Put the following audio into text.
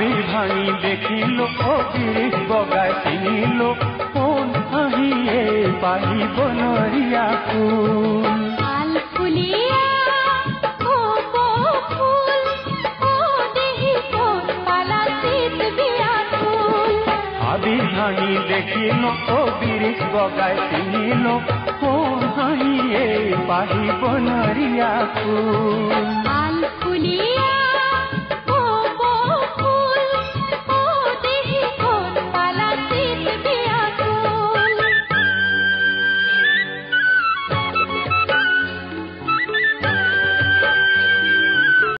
আবির ভাঙি দেখিল ও গিরিশ বগায় চিনিল কোন আহিয়ে পাহিব নরিয়া ফুল আল ফুলিয়া ও ফুল ও দেহি কোন পালা শীত বিয়া ফুল আবির ভাঙি দেখিল ও গিরিশ বগায় চিনিল কোন আহিয়ে পাহিব নরিয়া ফুল